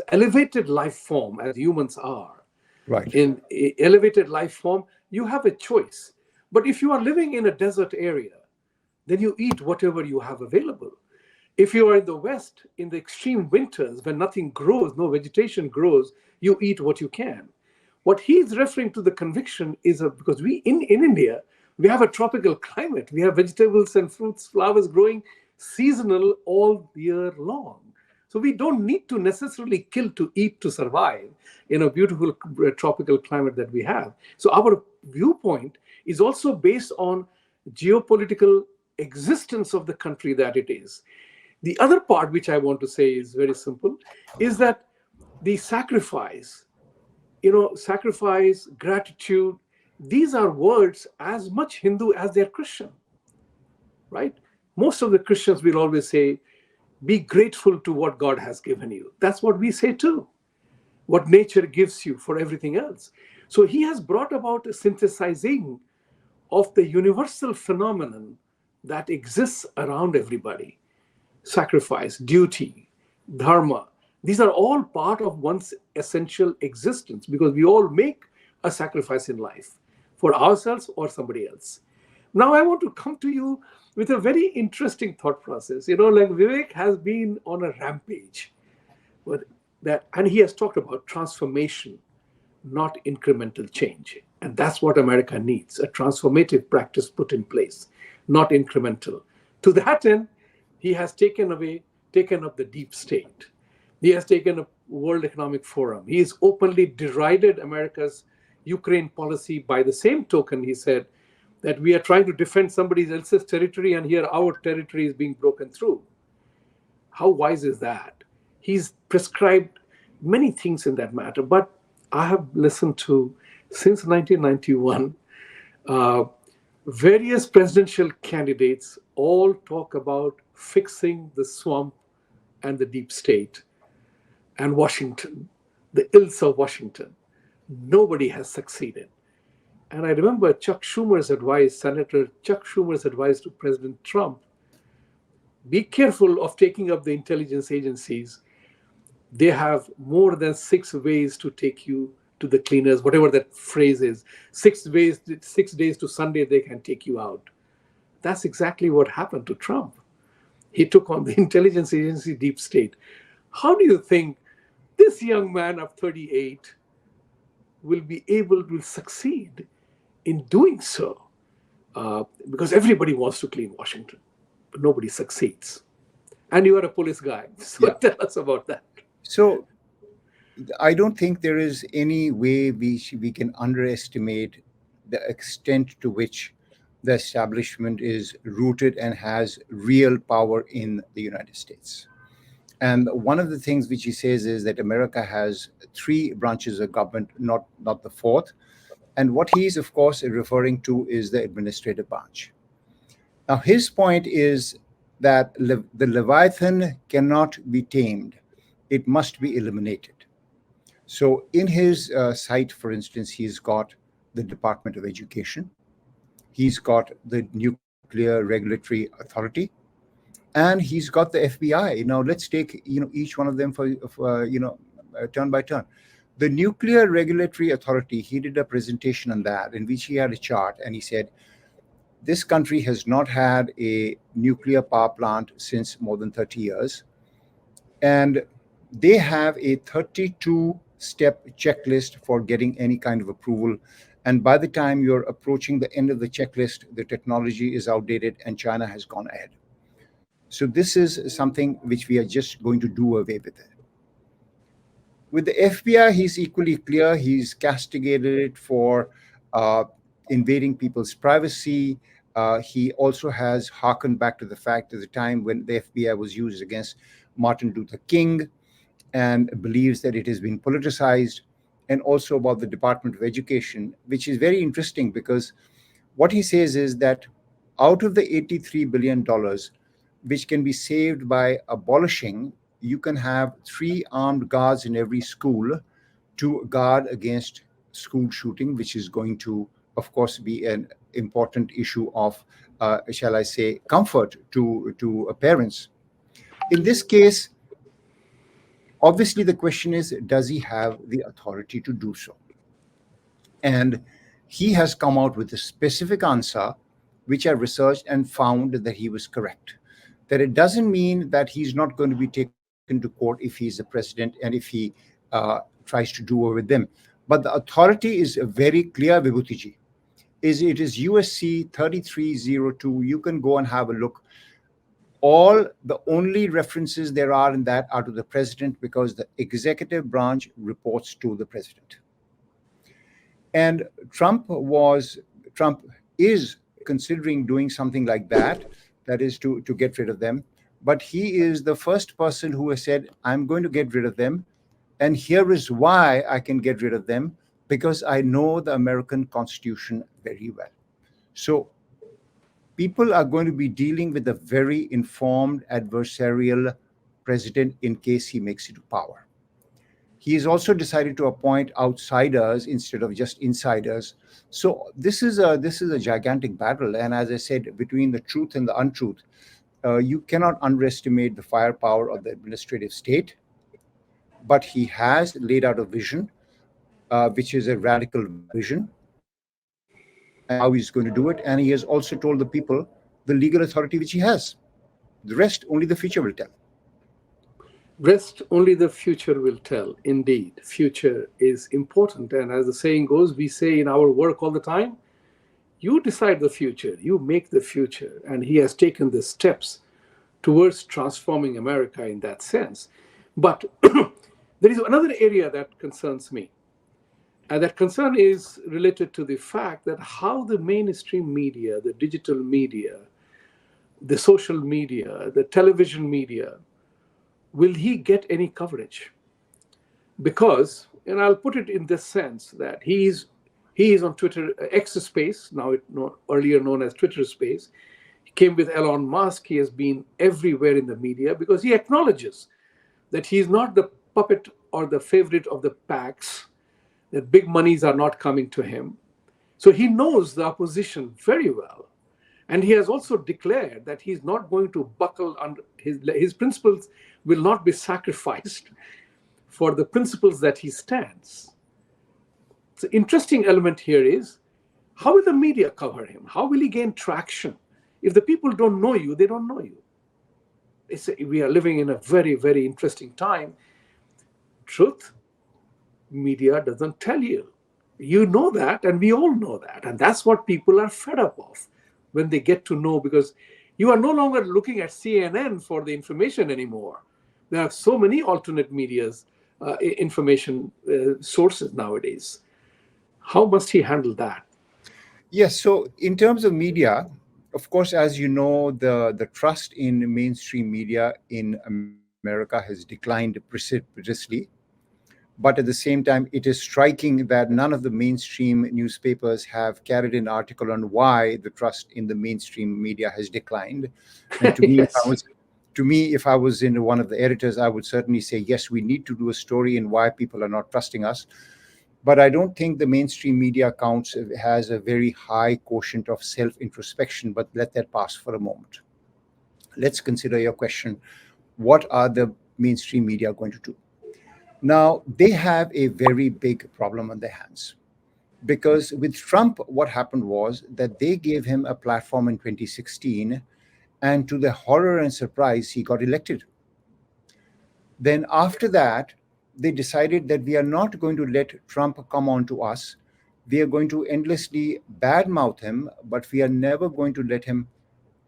elevated life form as humans are. Right. In elevated life form, you have a choice. But if you are living in a desert area, then you eat whatever you have available. If you are in the West, in the extreme winters, when nothing grows, no vegetation grows, you eat what you can. What he's referring to, the conviction, is because we in India, we have a tropical climate. We have vegetables and fruits, flowers growing seasonal all year long. So we don't need to necessarily kill to eat to survive in a beautiful tropical climate that we have. So our viewpoint is also based on geopolitical existence of the country that it is. The other part which I want to say is very simple, is that the sacrifice, gratitude, these are words as much Hindu as they're Christian, right? Most of the Christians will always say, be grateful to what God has given you. That's what we say too, what nature gives you for everything else. So he has brought about a synthesizing of the universal phenomenon that exists around everybody. Sacrifice, duty, dharma, these are all part of one's essential existence, because we all make a sacrifice in life for ourselves or somebody else. Now I want to come to you with a very interesting thought process. Like Vivek has been on a rampage with that, and he has talked about transformation, not incremental change. And that's what America needs, a transformative practice put in place, not incremental. To that end, he has taken up the deep state. He has taken up World Economic Forum. He has openly derided America's Ukraine policy. By the same token, he said that we are trying to defend somebody else's territory, and here our territory is being broken through. How wise is that? He's prescribed many things in that matter. But I have listened to since 1991. Uh, Various presidential candidates all talk about fixing the swamp and the deep state and Washington, the ills of Washington. Nobody has succeeded. And I remember Chuck Schumer's advice, Senator Chuck Schumer's advice to President Trump: be careful of taking up the intelligence agencies. They have more than 6 ways to take you to the cleaners, whatever that phrase is. 6 ways, 6 days to Sunday, they can take you out. That's exactly what happened to Trump. He took on the intelligence agency deep state. How do you think this young man of 38 will be able to succeed in doing so? Because everybody wants to clean Washington, but nobody succeeds. And you are a police guy, so Yeah. tell us about that. So I don't think there is any way we can underestimate the extent to which the establishment is rooted and has real power in the United States. And one of the things which he says is that America has three branches of government, not the fourth. And what he's, of course, referring to is the administrative branch. Now, his point is that the Leviathan cannot be tamed, it must be eliminated. So, in his site, for instance, he's got the Department of Education, he's got the Nuclear Regulatory Authority, and he's got the FBI. Now, let's take each one of them for turn by turn. The Nuclear Regulatory Authority, he did a presentation on that in which he had a chart, and he said this country has not had a nuclear power plant since more than 30 years. And they have a 32-step checklist for getting any kind of approval. And by the time you're approaching the end of the checklist, the technology is outdated and China has gone ahead. So this is something which we are just going to do away with it. With the FBI, he's equally clear. He's castigated it for uh, invading people's privacy. He also has harkened back to the fact at the time when the FBI was used against Martin Luther King, and believes that it has been politicized, and also about the Department of Education, which is very interesting because what he says is that out of the $83 billion, which can be saved by abolishing, you can have 3 armed guards in every school to guard against school shooting, which is going to, of course, be an important issue of, shall I say, comfort to parents. In this case, obviously, the question is, does he have the authority to do so? And he has come out with a specific answer, which I researched and found that he was correct. That it doesn't mean that he's not going to be taken to court if he's the president and if he tries to do over with them. But the authority is very clear, Vibhuti. It is USC 3302. You can go and have a look. All the only references there are in that are to the president because the executive branch reports to the president. And Trump is considering doing something like that, that is to get rid of them. But he is the first person who has said, I'm going to get rid of them. And here is why I can get rid of them, because I know the American Constitution very well. So people are going to be dealing with a very informed adversarial president in case he makes it to power. He has also decided to appoint outsiders instead of just insiders. So this is a gigantic battle, and as I said, between the truth and the untruth, you cannot underestimate the firepower of the administrative state. But he has laid out a vision, which is a radical vision, and how he's going to do it. And he has also told the people the legal authority which he has. The rest, only the future will tell. Rest only the future will tell. Indeed, future is important. And as the saying goes, we say in our work all the time, you decide the future, you make the future. And he has taken the steps towards transforming America in that sense. But there is another area that concerns me. And that concern is related to the fact that how the mainstream media, the digital media, the social media, the television media, will he get any coverage? Because And I'll put it in this sense that he is on Twitter X Space, now earlier known as Twitter Space. He came with Elon Musk. He has been everywhere in the media because he acknowledges that he is not the puppet or the favorite of the packs, that big monies are not coming to him. So he knows the opposition very well. And he has also declared that he's not going to buckle under his principles will not be sacrificed for the principles that he stands. The interesting element here is, how will the media cover him? How will he gain traction? If the people don't know you, they don't know you. We are living in a very, very interesting time. Truth, media doesn't tell you. You know that, and we all know that. And that's what people are fed up of when they get to know, because you are no longer looking at CNN for the information anymore. There are so many alternate media's information sources nowadays. How must he handle that? Yes, so in terms of media, of course, as you know, the trust in mainstream media in America has declined precipitously. But at the same time, it is striking that none of the mainstream newspapers have carried an article on why the trust in the mainstream media has declined. And to me, Yes. if I was in one of the editors, I would certainly say, yes, we need to do a story in why people are not trusting us. But I don't think the mainstream media accounts has a very high quotient of self-introspection, but let that pass for a moment. Let's consider your question. What are the mainstream media going to do? Now, they have a very big problem on their hands because with Trump, what happened was that they gave him a platform in 2016, and to their horror and surprise, he got elected. Then, after that, they decided that we are not going to let Trump come on to us. We are going to endlessly badmouth him, but we are never going to let him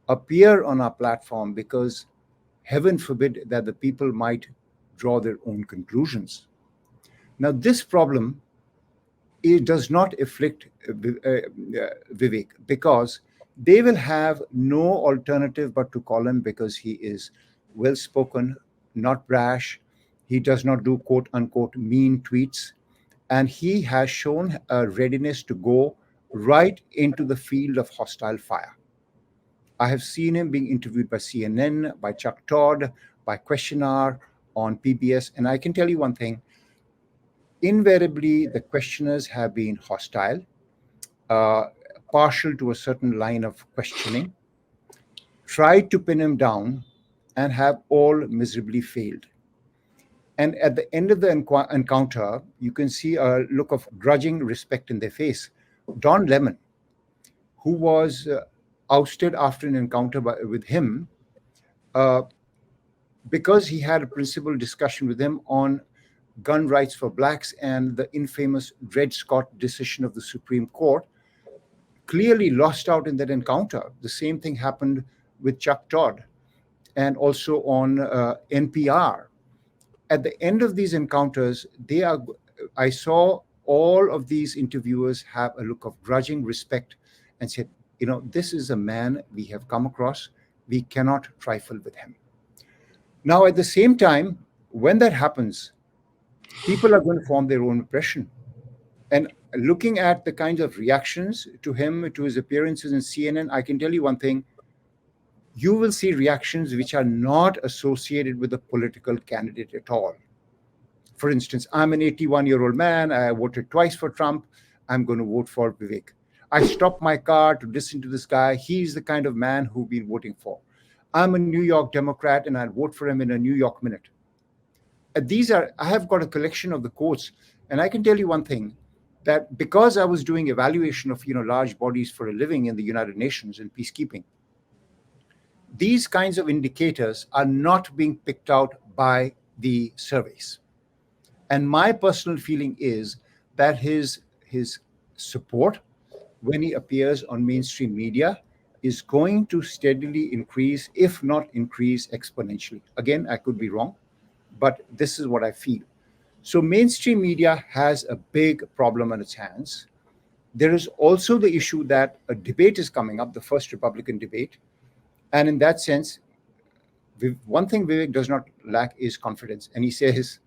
appear on our platform because heaven forbid that the people might draw their own conclusions. Now, this problem, it does not afflict Vivek because they will have no alternative but to call him because he is well spoken, not brash. He does not do quote unquote mean tweets. And he has shown a readiness to go right into the field of hostile fire. I have seen him being interviewed by CNN, by Chuck Todd, by Questioner on PBS. And I can tell you one thing, invariably, the questioners have been hostile, uh, partial to a certain line of questioning, tried to pin him down, and have all miserably failed. And at the end of the encounter, you can see a look of grudging respect in their face. Don Lemon, who was ousted after an encounter with him, uh, because he had a principled discussion with him on gun rights for blacks and the infamous Dred Scott decision of the Supreme Court, clearly lost out in that encounter. The same thing happened with Chuck Todd and also on NPR. At the end of these encounters, I saw all of these interviewers have a look of grudging respect and said, this is a man we have come across. We cannot trifle with him. Now, at the same time, when that happens, people are going to form their own impression. And looking at the kinds of reactions to him, to his appearances in CNN, I can tell you one thing. You will see reactions which are not associated with a political candidate at all. For instance, I'm an 81-year-old man. I voted twice for Trump. I'm going to vote for Vivek. I stopped my car to listen to this guy. He's the kind of man who've been voting for. I'm a New York Democrat and I'll vote for him in a New York minute. I have got a collection of the quotes, and I can tell you one thing, that because I was doing evaluation of large bodies for a living in the United Nations in peacekeeping, these kinds of indicators are not being picked out by the surveys. And my personal feeling is that his support when he appears on mainstream media is going to steadily increase, if not increase exponentially. Again, I could be wrong, but this is what I feel. So mainstream media has a big problem on its hands. There is also the issue that a debate is coming up, the first Republican debate. And in that sense, one thing Vivek does not lack is confidence. And he says,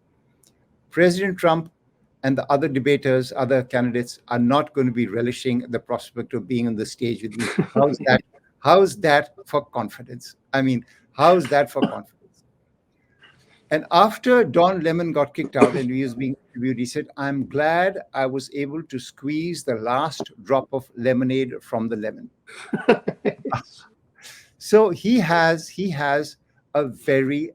President Trump and the other debaters, other candidates are not going to be relishing the prospect of being on the stage with me. How's that? How's that for confidence? I mean, how's that for confidence? And after Don Lemon got kicked out and he was being interviewed, he said, "I'm glad I was able to squeeze the last drop of lemonade from the lemon." So he has a very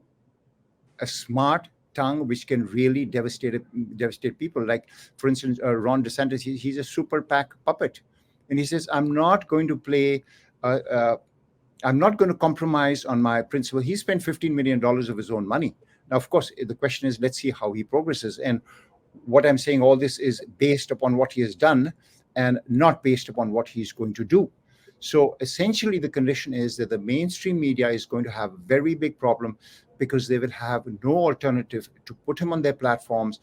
a smart tongue which can really devastate people. Like, for instance, Ron DeSantis, he's a super PAC puppet, and he says, "I'm not going to play. Uh, uh, I'm not going to compromise on my principle." He spent $15 million of his own money. Now, of course, the question is, let's see how he progresses. And what I'm saying, all this is based upon what he has done and not based upon what he's going to do. So essentially, the condition is that the mainstream media is going to have a very big problem because they will have no alternative to put him on their platforms,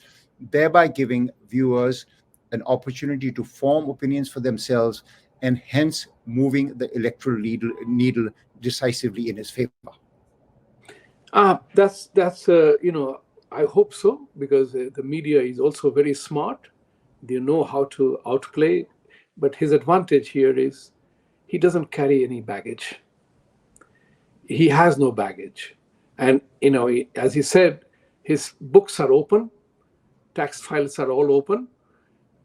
thereby giving viewers an opportunity to form opinions for themselves and hence moving the electoral needle decisively in his favor. That's I hope so, because the media is also very smart. They know how to outplay, but his advantage here is he doesn't carry any baggage. He has no baggage, and as he said, his books are open, tax files are all open,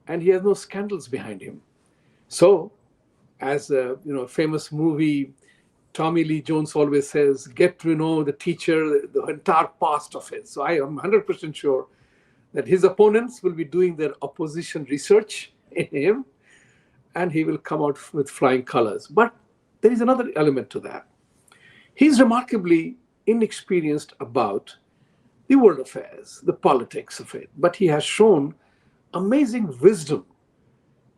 and he has no scandals behind him. So, as a famous movie, Tommy Lee Jones always says, "Get to know the teacher, the entire past of it." So I am 100% sure that his opponents will be doing their opposition research in him, and he will come out with flying colors. But there is another element to that. He's remarkably inexperienced about the world affairs, the politics of it, but he has shown amazing wisdom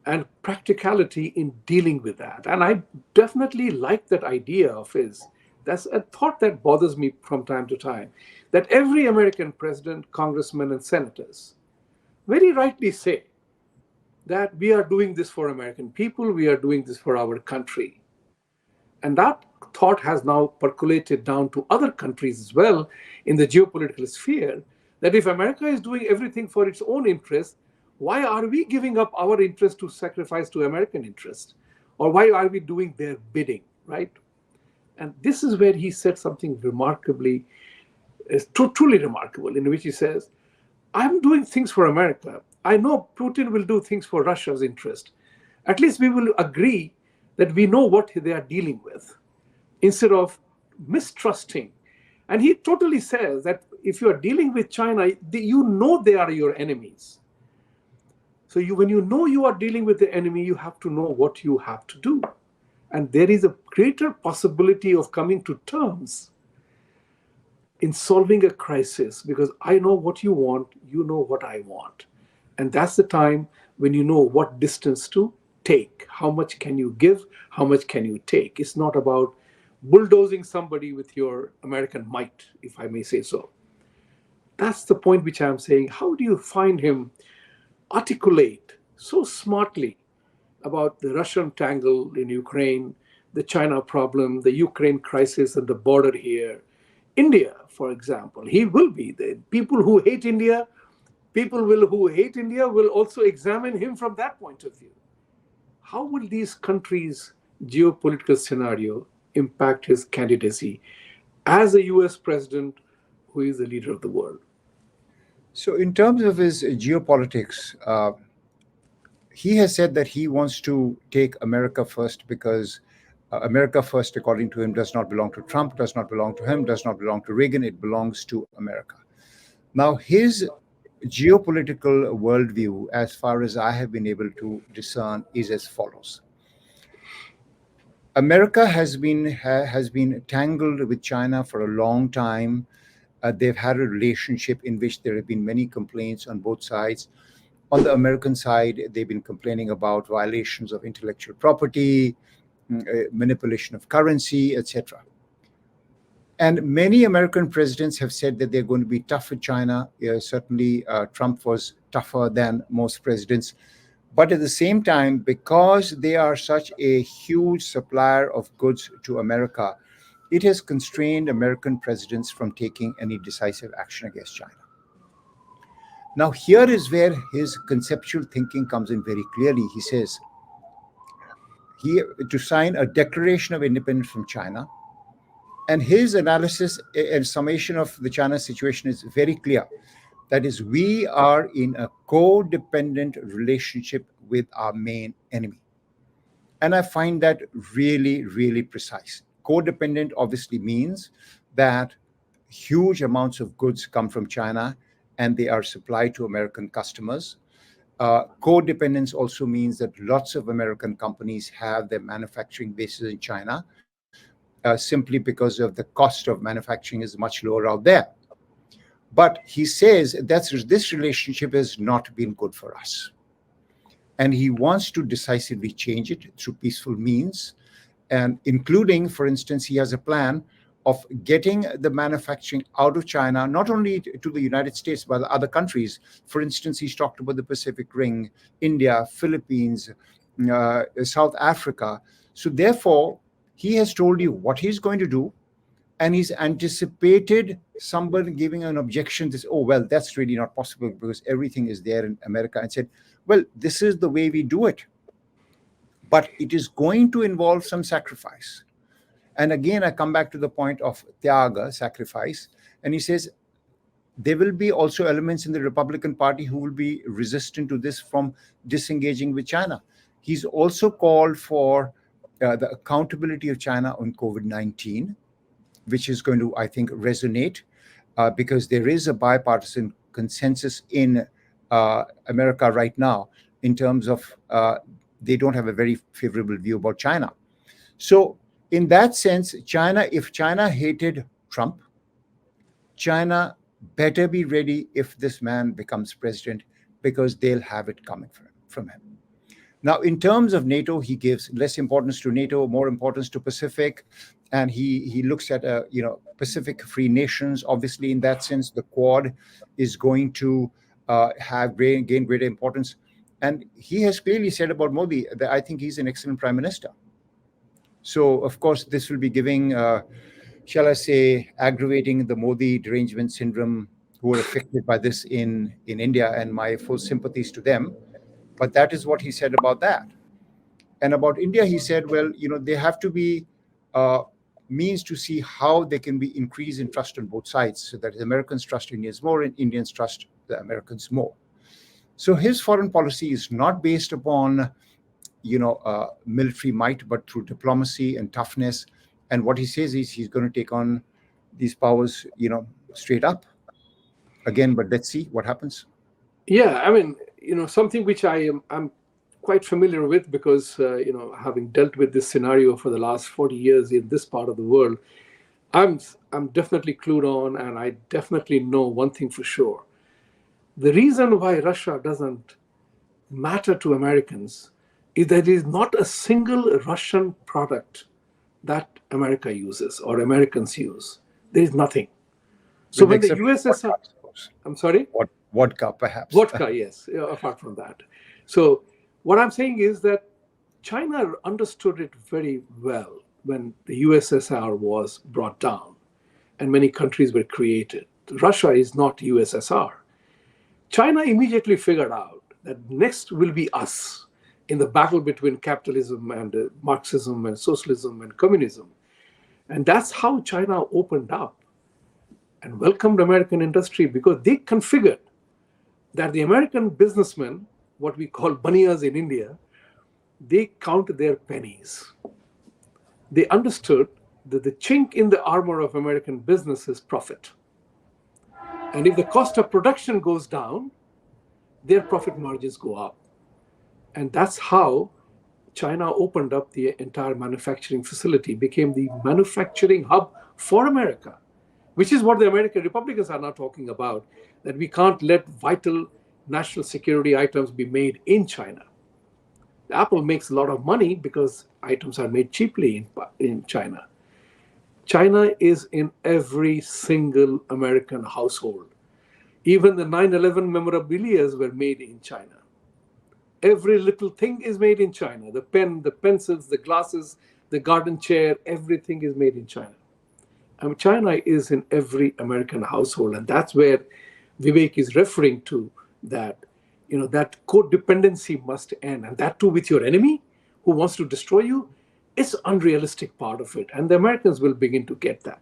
and practicality in dealing with that. And I definitely like that idea of his. That's a thought that bothers me from time to time, that every American president, congressman, and senators very rightly say that we are doing this for American people, we are doing this for our country. And that thought has now percolated down to other countries as well in the geopolitical sphere, that if America is doing everything for its own interest, why are we giving up our interest to sacrifice to American interest? Or why are we doing their bidding, right? And this is where he said something remarkably, truly remarkable, in which he says, "I'm doing things for America. I know Putin will do things for Russia's interest. At least we will agree that we know what they are dealing with, instead of mistrusting." And he totally says that if you are dealing with China, you know they are your enemies. So when you know you are dealing with the enemy, you have to know what you have to do. And there is a greater possibility of coming to terms in solving a crisis, because I know what you want, you know what I want. And that's the time when you know what distance to take. How much can you give? How much can you take? It's not about bulldozing somebody with your American might, if I may say so. That's the point which I'm saying. How do you find him articulate so smartly about the Russian tangle in Ukraine, the China problem, the Ukraine crisis at the border here, India, for example? He will be. The people who hate India, who hate India will also examine him from that point of view. How will these countries' geopolitical scenario impact his candidacy as a US president who is the leader of the world? So, in terms of his geopolitics, he has said that he wants to take America first because America first, according to him, does not belong to Trump, does not belong to him, does not belong to Reagan. It belongs to America. Now, his geopolitical worldview, as far as I have been able to discern, is as follows. America has been tangled with China for a long time. They've had a relationship in which there have been many complaints on both sides. On the American side, they've been complaining about violations of intellectual property, manipulation of currency, etc. And many American presidents have said that they're going to be tough with China. Certainly, Trump was tougher than most presidents. But at the same time, because they are such a huge supplier of goods to America, it has constrained American presidents from taking any decisive action against China. Now, here is where his conceptual thinking comes in very clearly. He says he to sign a declaration of independence from China, and his analysis and summation of the China situation is very clear. That is, we are in a codependent relationship with our main enemy. And I find that really, really precise. Codependent obviously means that huge amounts of goods come from China and they are supplied to American customers. Codependence also means that lots of American companies have their manufacturing bases in China simply because of the cost of manufacturing is much lower out there. But he says that this relationship has not been good for us. And he wants to decisively change it through peaceful means, and including, for instance, he has a plan of getting the manufacturing out of China, not only to the United States, but other countries. For instance, he's talked about the Pacific Ring, India, Philippines, South Africa. So therefore, he has told you what he's going to do, and he's anticipated somebody giving an objection to say, oh, well, that's really not possible because everything is there in America, and said, well, this is the way we do it. But it is going to involve some sacrifice. And again, I come back to the point of tyaga, sacrifice. And he says, there will be also elements in the Republican Party who will be resistant to this from disengaging with China. He's also called for the accountability of China on COVID-19, which is going to, I think, resonate because there is a bipartisan consensus in America right now in terms of they don't have a very favorable view about China. So in that sense, China, if China hated Trump, China better be ready if this man becomes president, because they'll have it coming from him. Now, in terms of NATO, he gives less importance to NATO, more importance to Pacific, and he looks at Pacific free nations. Obviously, in that sense, the Quad is going to gain greater importance. And he has clearly said about Modi that I think he's an excellent prime minister. So, of course, this will be giving, shall I say, aggravating the Modi derangement syndrome who are affected by this in India, and my full sympathies to them. But that is what he said about that. And about India, he said, well, there have to be means to see how there can be increase in trust on both sides, so that Americans trust Indians more and Indians trust the Americans more. So his foreign policy is not based upon, military might, but through diplomacy and toughness. And what he says is he's going to take on these powers, straight up again. But let's see what happens. Yeah, I mean, something which I'm quite familiar with because, having dealt with this scenario for the last 40 years in this part of the world, I'm definitely clued on, and I definitely know one thing for sure. The reason why Russia doesn't matter to Americans is that there is not a single Russian product that America uses or Americans use. There is nothing. So when the USSR, I'm sorry? Vodka, perhaps. Vodka, yes, apart from that. So what I'm saying is that China understood it very well when the USSR was brought down and many countries were created. Russia is not USSR. China immediately figured out that next will be us in the battle between capitalism and Marxism and socialism and communism. And that's how China opened up and welcomed American industry, because they configured that the American businessmen, what we call baniyas in India, they count their pennies. They understood that the chink in the armor of American business is profit. And if the cost of production goes down, their profit margins go up. And that's how China opened up the entire manufacturing facility, became the manufacturing hub for America, which is what the American Republicans are now talking about, that we can't let vital national security items be made in China. Apple makes a lot of money because items are made cheaply in China. China is in every single American household. Even the 9/11 memorabilia were made in China. Every little thing is made in China. The pen, the pencils, the glasses, the garden chair, everything is made in China. I mean, China is in every American household, and that's where Vivek is referring to that that codependency must end, and that too with your enemy who wants to destroy you. It's unrealistic part of it, and the Americans will begin to get that.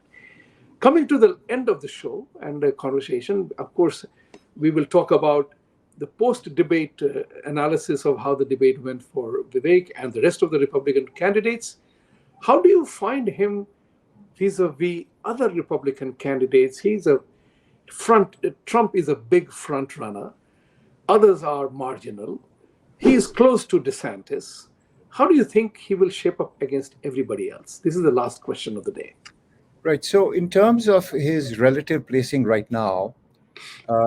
Coming to the end of the show and the conversation, of course, we will talk about the post-debate analysis of how the debate went for Vivek and the rest of the Republican candidates. How do you find him vis-a-vis other Republican candidates? Trump is a big front runner. Others are marginal. He is close to DeSantis. How do you think he will shape up against everybody else? This is the last question of the day. Right. So, in terms of his relative placing right now,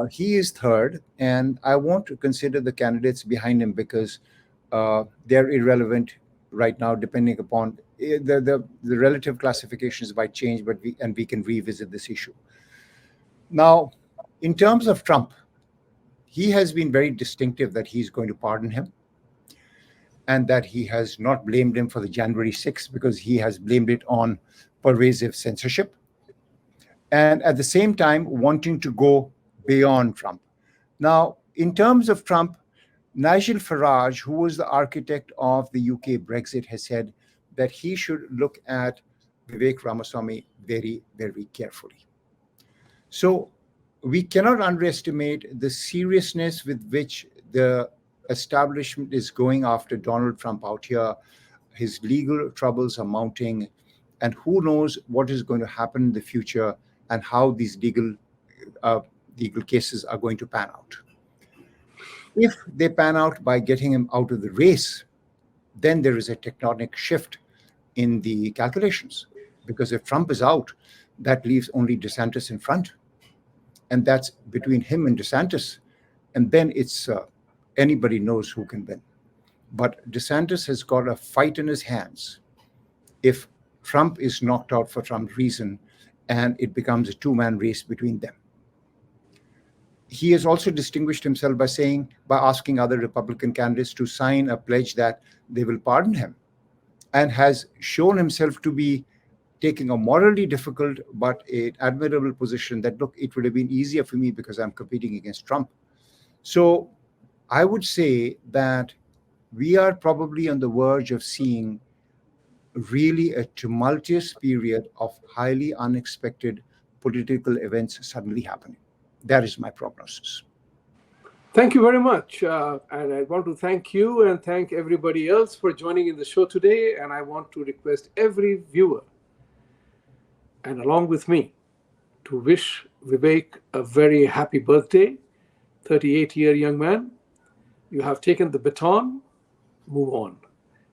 he is third, and I won't consider the candidates behind him because they're irrelevant right now, depending upon the relative classifications might change, but we can revisit this issue. Now, in terms of Trump, he has been very distinctive that he's going to pardon him and that he has not blamed him for the January 6th because he has blamed it on pervasive censorship. And at the same time, wanting to go beyond Trump. Now, in terms of Trump, Nigel Farage, who was the architect of the UK Brexit, has said that he should look at Vivek Ramaswamy very, very carefully. So we cannot underestimate the seriousness with which the establishment is going after Donald Trump out here. His legal troubles are mounting, and who knows what is going to happen in the future and how these legal cases are going to pan out. If they pan out by getting him out of the race, then there is a tectonic shift in the calculations. Because if Trump is out, that leaves only DeSantis in front. And that's between him and DeSantis. And then it's anybody knows who can win. But DeSantis has got a fight in his hands if Trump is knocked out for some reason and it becomes a two-man race between them. He has also distinguished himself by asking other Republican candidates to sign a pledge that they will pardon him, and has shown himself to be taking a morally difficult but an admirable position that, look, it would have been easier for me because I'm competing against Trump. So I would say that we are probably on the verge of seeing really a tumultuous period of highly unexpected political events suddenly happening. That is my prognosis. Thank you very much. And I want to thank you and thank everybody else for joining in the show today. And I want to request every viewer, and along with me, to wish Vivek a very happy birthday, 38-year young man. You have taken the baton, move on.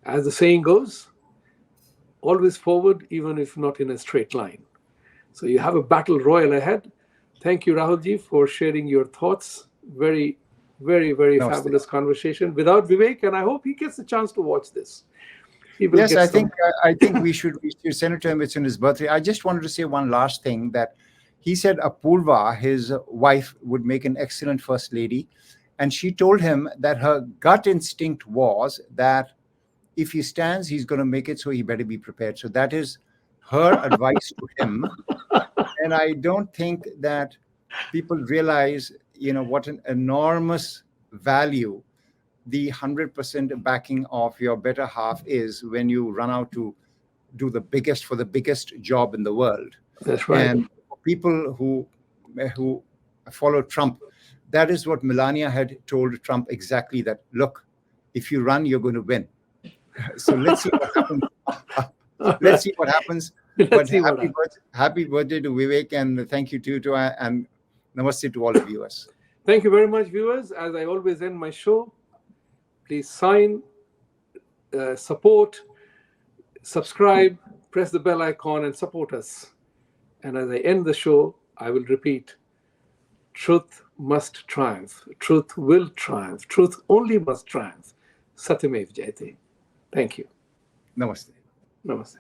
As the saying goes, always forward, even if not in a straight line. So you have a battle royal ahead. Thank you, Rahulji, for sharing your thoughts. Very, very, very fabulous conversation without Vivek, and I hope he gets a chance to watch this. Yes, I think we should Senator him. It's on his birthday. I just wanted to say one last thing, that he said Apurva, his wife, would make an excellent first lady, and she told him that her gut instinct was that if he stands, he's going to make it, so he better be prepared. So that is her advice to him. And I don't think that people realize, what an enormous value the 100% backing of your better half is when you run out to do the biggest job in the world. That's right. And people who follow Trump, that is what Melania had told Trump exactly, that, look, if you run, you're going to win. So let's see what happens. Let's see what happens. But happy birthday to Vivek, and thank you to and namaste to all the viewers. Thank you very much, viewers. As I always end my show, please sign, support, subscribe, press the bell icon, and support us. And as I end the show, I will repeat: truth must triumph. Truth will triumph. Truth only must triumph. Satyamev Jayate. Thank you. Namaste. Namaste.